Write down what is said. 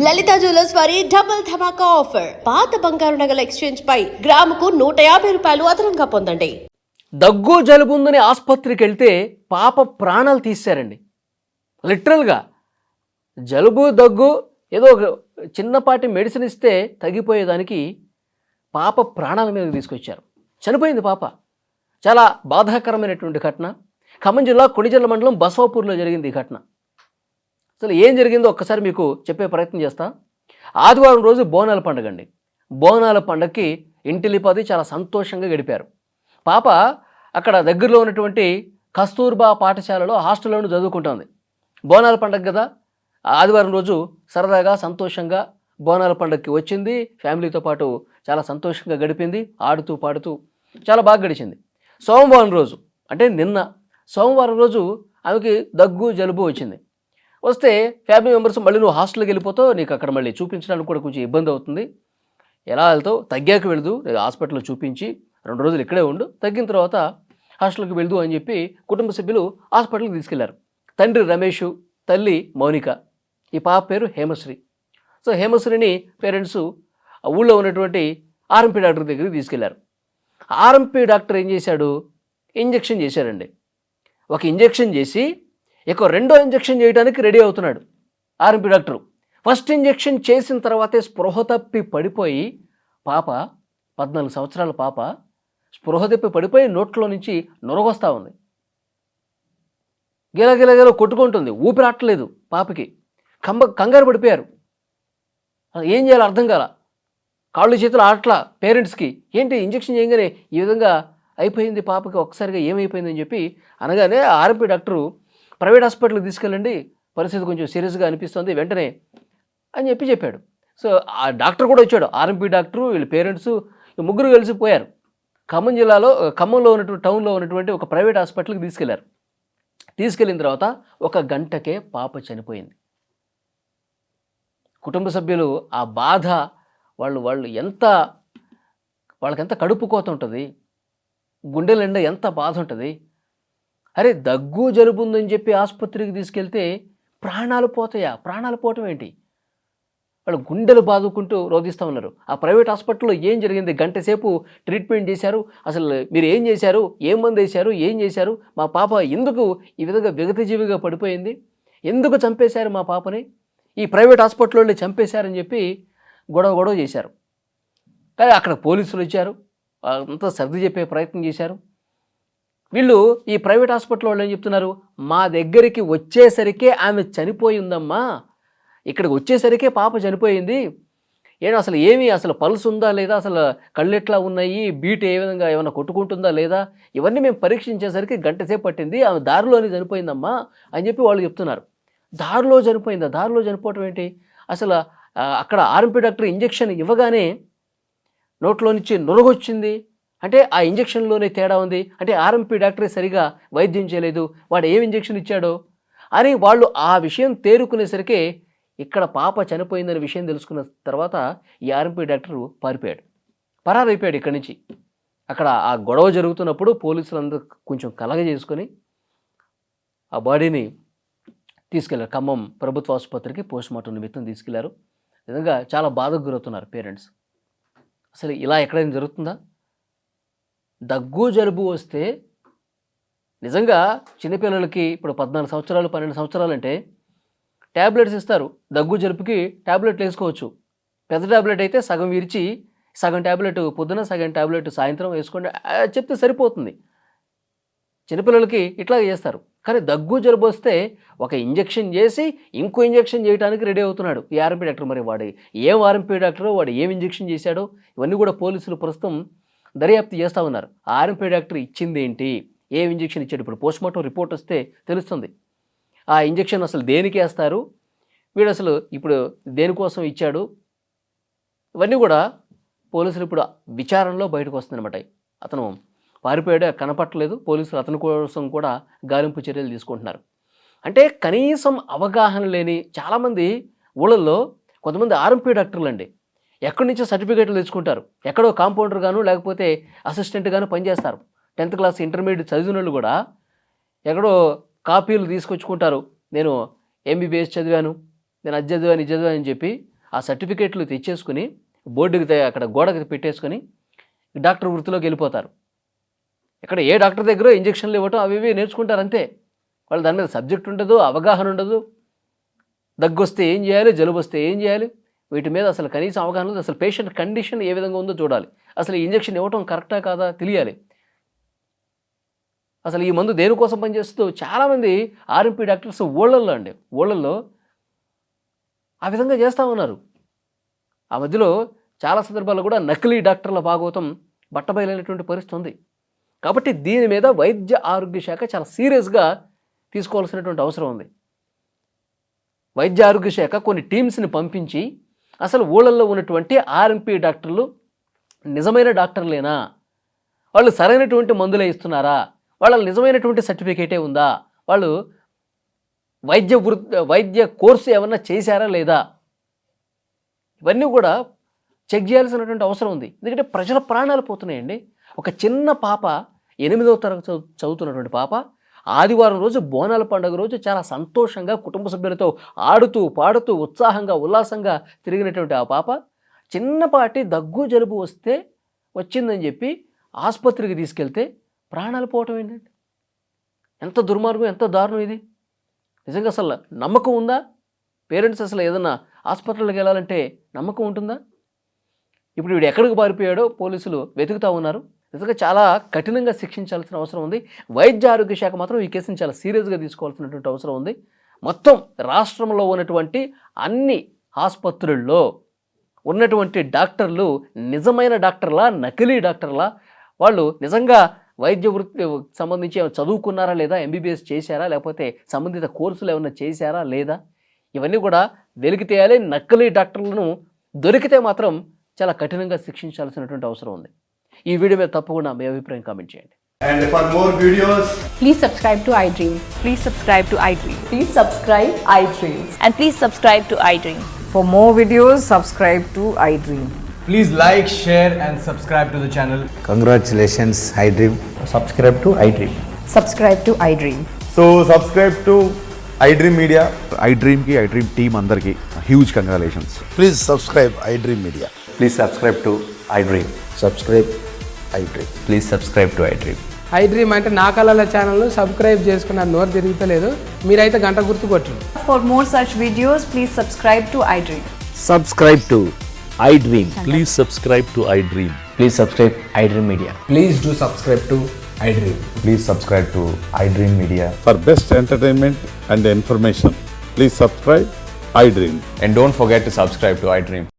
లలిత jewellers వారి double ధమాకా offer. పాత బంగారు నగల ఎక్స్చేంజ్ పై గ్రాముకు 150 రూపాయలు అదనంగా పొందండి. దగ్గు జలుబుందని ఆసుపత్రికి వెళ్తే పాప ప్రాణాలు తీశారండి. లిటరల్గా జలుబు దగ్గు ఏదో ఒక చిన్నపాటి మెడిసిన్ ఇస్తే తగ్గిపోయేదానికి పాప ప్రాణాల మీదకి తీసుకొచ్చారు. చనిపోయింది పాప. చాలా బాధాకరమైనటువంటి ఘటన. ఖమ్మం జిల్లా కొణిజల్ల మండలం బసవాపూర్లో జరిగింది ఈ ఘటన. అసలు ఏం జరిగిందో ఒక్కసారి మీకు చెప్పే ప్రయత్నం చేస్తా. ఆదివారం రోజు బోనాల పండుగ అండి. బోనాల పండుగకి ఇంటిలిపది చాలా సంతోషంగా గడిపారు. పాప అక్కడ దగ్గరలో ఉన్నటువంటి కస్తూర్బా పాఠశాలలో హాస్టల్లోనూ చదువుకుంటుంది. బోనాల పండుగ కదా, ఆదివారం రోజు సరదాగా సంతోషంగా బోనాల పండుగకి వచ్చింది. ఫ్యామిలీతో పాటు చాలా సంతోషంగా గడిపింది. ఆడుతూ పాడుతూ చాలా బాగా గడిచింది. సోమవారం రోజు అంటే నిన్న సోమవారం రోజు ఆమెకి దగ్గు జలుబు వచ్చింది. వస్తే ఫ్యామిలీ మెంబర్స్ మళ్ళీ నువ్వు హాస్టల్కి వెళ్ళిపోతావు, నీకు అక్కడ మళ్ళీ చూపించడానికి కూడా కొంచెం ఇబ్బంది అవుతుంది, ఎలా వెళ్తావు, తగ్గాక వెళదు, హాస్పిటల్లో చూపించి 2 రోజులు ఇక్కడే ఉండు, తగ్గిన తర్వాత హాస్టల్కి వెళ్దు అని చెప్పి కుటుంబ సభ్యులు హాస్పిటల్కి తీసుకెళ్లారు. తండ్రి రమేష్, తల్లి మౌనిక, ఈ పాప పేరు హేమశ్రీ. సో హేమశ్రీని పేరెంట్స్ ఊళ్ళో ఉన్నటువంటి ఆర్ఎంపీ డాక్టర్ దగ్గరికి తీసుకెళ్లారు. ఆర్ఎంపీ డాక్టర్ ఏం చేశాడు, ఇంజెక్షన్ చేశారండి. ఒక ఇంజెక్షన్ చేసి ఇక 2వ ఇంజెక్షన్ చేయడానికి రెడీ అవుతున్నాడు ఆర్ఎంపీ డాక్టరు. ఫస్ట్ ఇంజెక్షన్ చేసిన తర్వాతే స్పృహ తప్పి పడిపోయి పాప, 14 సంవత్సరాల పాప స్పృహ తప్పి పడిపోయి నోట్లో నుంచి నొరగొస్తూ ఉంది. గిలగిలగిల కొట్టుకుంటుంది, ఊపిరాట్లేదు పాపకి. కంగారు పడిపోయారు. ఏం చేయాలో అర్థం కాల, కాళ్ళు చేతులు ఆటల పేరెంట్స్కి. ఏంటి ఇంజెక్షన్ చేయగానే ఈ విధంగా అయిపోయింది పాపకి, ఒక్కసారిగా ఏమైపోయిందని చెప్పి అనగానే ఆర్ఎంపీ డాక్టరు ప్రైవేట్ హాస్పిటల్కి తీసుకెళ్ళండి, పరిస్థితి కొంచెం సీరియస్గా అనిపిస్తుంది వెంటనే అని చెప్పాడు. సో ఆ డాక్టర్ కూడా వచ్చాడు, ఆర్ఎంపీ డాక్టరు, వీళ్ళ పేరెంట్స్, ముగ్గురు కలిసిపోయారు. ఖమ్మంలో ఉన్నటువంటి టౌన్లో ఉన్నటువంటి ఒక ప్రైవేట్ హాస్పిటల్కి తీసుకెళ్లారు. తీసుకెళ్ళిన తర్వాత 1 గంటకే పాప చనిపోయింది. కుటుంబ సభ్యులు ఆ బాధ, వాళ్ళకి ఎంత కడుపు కోత ఉంటుంది, గుండెల నిండా ఎంత బాధ ఉంటుంది. అరే దగ్గు జలుబు ఉందని చెప్పి ఆసుపత్రికి తీసుకెళ్తే ప్రాణాలు పోతాయా? ప్రాణాలు పోవటం ఏంటి? వాళ్ళు గుండెలు బాదుకుంటూ రోధిస్తూ ఉన్నారు. ఆ ప్రైవేట్ హాస్పిటల్లో ఏం జరిగింది? గంట సేపు ట్రీట్మెంట్ చేశారు. అసలు మీరు ఏం చేశారు, ఏం మందు వేశారు, ఏం చేశారు, మా పాప ఎందుకు ఈ విధంగా విగతజీవిగా పడిపోయింది, ఎందుకు చంపేశారు మా పాపని, ఈ ప్రైవేట్ హాస్పిటల్లో చంపేశారని చెప్పి గొడవ చేశారు. కానీ అక్కడ పోలీసులు వచ్చారు, అంతా సర్ది చెప్పే ప్రయత్నం చేశారు. వీళ్ళు ఈ ప్రైవేట్ హాస్పిటల్ వాళ్ళు ఏం చెప్తున్నారు, మా దగ్గరికి వచ్చేసరికే ఆమె చనిపోయిందమ్మా, ఇక్కడికి వచ్చేసరికే పాప చనిపోయింది, అసలు పల్స్ ఉందా లేదా, అసలు కళ్ళు ఎట్లా ఉన్నాయి, బీట్ ఏ విధంగా ఏమైనా కొట్టుకుంటుందా లేదా, ఇవన్నీ మేము పరీక్షించేసరికి గంట సేపు పట్టింది, ఆమె దారిలోనే చనిపోయిందమ్మా అని చెప్పి వాళ్ళు చెప్తున్నారు. దారిలో చనిపోయిందా? దారిలో చనిపోవటం ఏంటి? అసలు అక్కడ ఆర్ఎంపీ డాక్టర్ ఇంజెక్షన్ ఇవ్వగానే నోట్లో నుంచి నొరగొచ్చింది అంటే ఆ ఇంజెక్షన్లోనే తేడా ఉంది, అంటే ఆర్ఎంపీ డాక్టరే సరిగా వైద్యం చేయలేదు, వాడు ఏం ఇంజెక్షన్ ఇచ్చాడో అని వాళ్ళు ఆ విషయం తేరుకునేసరికి ఇక్కడ పాప చనిపోయిందనే విషయం తెలుసుకున్న తర్వాత ఈ ఆర్ఎంపీ డాక్టరు పరారైపోయాడు ఇక్కడి నుంచి. అక్కడ ఆ గొడవ జరుగుతున్నప్పుడు పోలీసులందరూ కొంచెం కలగజేసుకొని ఆ బాడీని తీసుకెళ్లారు. ఖమ్మం ప్రభుత్వ ఆసుపత్రికి పోస్ట్మార్టం నిమిత్తం తీసుకెళ్లారు. నిజంగా చాలా బాధకు గురవుతున్నారు పేరెంట్స్. అసలు ఇలా ఎక్కడైనా జరుగుతుందా? దగ్గు జలుబు వస్తే నిజంగా చిన్నపిల్లలకి ఇప్పుడు 14 సంవత్సరాలు 12 సంవత్సరాలు అంటే ట్యాబ్లెట్స్ ఇస్తారు. దగ్గు జలుబుకి ట్యాబ్లెట్లు వేసుకోవచ్చు. పెద్ద ట్యాబ్లెట్ అయితే సగం విరిచి సగం ట్యాబ్లెట్ పొద్దున, సగం ట్యాబ్లెట్ సాయంత్రం వేసుకోండి చెప్తే సరిపోతుంది. చిన్నపిల్లలకి ఇట్లా చేస్తారు. కానీ దగ్గు జలుబు వస్తే ఒక ఇంజెక్షన్ చేసి ఇంకో ఇంజెక్షన్ చేయడానికి రెడీ అవుతున్నాడు ఈ ఆర్ఎంపీ డాక్టర్. మరి వాడు ఏం ఆర్ఎంపీ డాక్టరో, వాడు ఏం ఇంజెక్షన్ చేశాడో ఇవన్నీ కూడా పోలీసులు ప్రస్తుతం దర్యాప్తు చేస్తూ ఉన్నారు. ఆర్ఎంపీ డాక్టర్ ఇచ్చింది ఏంటి, ఏం ఇంజెక్షన్ ఇచ్చాడు, ఇప్పుడు పోస్ట్మార్టం రిపోర్ట్ వస్తే తెలుస్తుంది. ఆ ఇంజెక్షన్ అసలు దేనికి వేస్తారు, వీడు అసలు ఇప్పుడు దేనికోసం ఇచ్చాడు, ఇవన్నీ కూడా పోలీసులు ఇప్పుడు విచారణలో బయటకు వస్తుందన్నమాట. అతను పారిపోయాడు, కనపట్టలేదు, పోలీసులు అతని కోసం కూడా గాలింపు చర్యలు తీసుకుంటున్నారు. అంటే కనీసం అవగాహన లేని చాలామంది ఊళ్ళల్లో కొంతమంది ఆర్ఎంపీ డాక్టర్లు అండి ఎక్కడి నుంచో సర్టిఫికేట్లు తెచ్చుకుంటారు, ఎక్కడో కాంపౌండర్ గాను లేకపోతే అసిస్టెంట్ గాను పనిచేస్తారు. 10th క్లాస్ ఇంటర్మీడియట్ చదివిన వాళ్ళు కూడా ఎక్కడో కాపీలు తీసుకొచ్చుకుంటారు, నేను ఎంబీబీఎస్ చదివాను, నేను అది చదివా అని చెప్పి ఆ సర్టిఫికేట్లు తెచ్చేసుకుని బోర్డుకి అక్కడ గోడకి పెట్టేసుకొని డాక్టర్ వృత్తిలోకి వెళ్ళిపోతారు. ఇక్కడ ఏ డాక్టర్ దగ్గర ఇంజక్షన్లు ఇవ్వటం అవి ఇవి నేర్చుకుంటారు అంతే. వాళ్ళు దాని మీద సబ్జెక్ట్ ఉండదు, అవగాహన ఉండదు. దగ్గు వస్తే ఏం చేయాలి, జలుబు వస్తే ఏం చేయాలి, వీటి మీద అసలు కనీసం అవగాహన లేదు. అసలు పేషెంట్ కండిషన్ ఏ విధంగా ఉందో చూడాలి. అసలు ఈ ఇంజక్షన్ ఇవ్వటం కరెక్టా కాదా తెలియాలి. అసలు ఈ మందు దేనికోసం పనిచేస్తూ చాలామంది ఆర్ఎంపీ డాక్టర్స్ ఊళ్ళల్లో ఆ విధంగా చేస్తూ ఉన్నారు. ఆ మధ్యలో చాలా సందర్భాల్లో కూడా నకిలీ డాక్టర్ల భాగవతం బట్టబయలైనటువంటి పరిస్థితి ఉంది. కాబట్టి దీని మీద వైద్య ఆరోగ్య శాఖ చాలా సీరియస్గా తీసుకోవాల్సినటువంటి అవసరం ఉంది. వైద్య ఆరోగ్య శాఖ కొన్ని టీమ్స్ని పంపించి అసలు ఊళ్ళల్లో ఉన్నటువంటి ఆర్ఎంపీ డాక్టర్లు నిజమైన డాక్టర్లేనా, వాళ్ళు సరైనటువంటి మందులే ఇస్తున్నారా, వాళ్ళ నిజమైనటువంటి సర్టిఫికేటే ఉందా, వాళ్ళు వైద్య కోర్సు ఏమన్నా చేశారా లేదా, ఇవన్నీ కూడా చెక్ చేయాల్సినటువంటి అవసరం ఉంది. ఎందుకంటే ప్రజల ప్రాణాలు పోతున్నాయండి. ఒక చిన్న పాప 8వ తరగతి చదువుతున్నటువంటి పాప ఆదివారం రోజు బోనాల పండుగ రోజు చాలా సంతోషంగా కుటుంబ సభ్యులతో ఆడుతూ పాడుతూ ఉత్సాహంగా ఉల్లాసంగా తిరిగినటువంటి ఆ పాప చిన్నపాటి దగ్గు జలుబు వచ్చిందని చెప్పి ఆసుపత్రికి తీసుకెళ్తే ప్రాణాలు పోవటం ఏంటంటే ఎంత దుర్మార్గం, ఎంత దారుణం ఇది. నిజంగా అసలు నమ్మకం ఉందా? పేరెంట్స్ అసలు ఏదన్నా హాస్పిటల్కి వెళ్ళాలంటే నమ్మకం ఉంటుందా? ఇప్పుడు వీడు ఎక్కడికి పారిపోయాడో పోలీసులు వెతుకుతూ ఉన్నారు. నిజంగా చాలా కఠినంగా శిక్షించాల్సిన అవసరం ఉంది. వైద్య ఆరోగ్య శాఖ మాత్రం ఈ కేసుని చాలా సీరియస్గా తీసుకోవాల్సినటువంటి అవసరం ఉంది. మొత్తం రాష్ట్రంలో ఉన్నటువంటి అన్ని ఆసుపత్రుల్లో ఉన్నటువంటి డాక్టర్లు నిజమైన డాక్టర్లా, నకిలీ డాక్టర్లా, వాళ్ళు నిజంగా వైద్య వృత్తి సంబంధించి చదువుకున్నారా లేదా, ఎంబీబీఎస్ చేశారా, లేకపోతే సంబంధిత కోర్సులు ఏమైనా చేశారా లేదా, ఇవన్నీ కూడా వెలికి తీయాలి. నకిలీ డాక్టర్లను దొరికితే మాత్రం చాలా కఠినంగా శిక్షించాల్సినటువంటి అవసరం ఉంది. ఈ వీడియో మీద తప్పకుండా మీ అభిప్రాయం కామెంట్ చేయండి. And for more videos, Please subscribe to iDream. Please subscribe to iDream. Please subscribe iDream. And please subscribe to iDream. For more videos, subscribe to iDream. please like, share and subscribe to the channel. Congratulations, iDream. Subscribe to iDream. Subscribe to iDream. So subscribe to iDream Media. iDream की iDream team अंदर की huge congratulations. Please subscribe iDream Media. Please subscribe to iDream. Subscribe iDream. Please subscribe to iDream. iDream అంటే నా కళల ఛానల్ను subscribe చేసుకున్న నోరు తిరుగుతలేదు, మీరైతే గంట గుర్తు కొట్టండి. For more such videos, please subscribe to iDream. Subscribe to iDream. Please subscribe to iDream. Please subscribe iDream Media. Please do subscribe to iDream. Please subscribe to iDream Media. For best entertainment and information, please subscribe iDream. And don't forget to subscribe to iDream.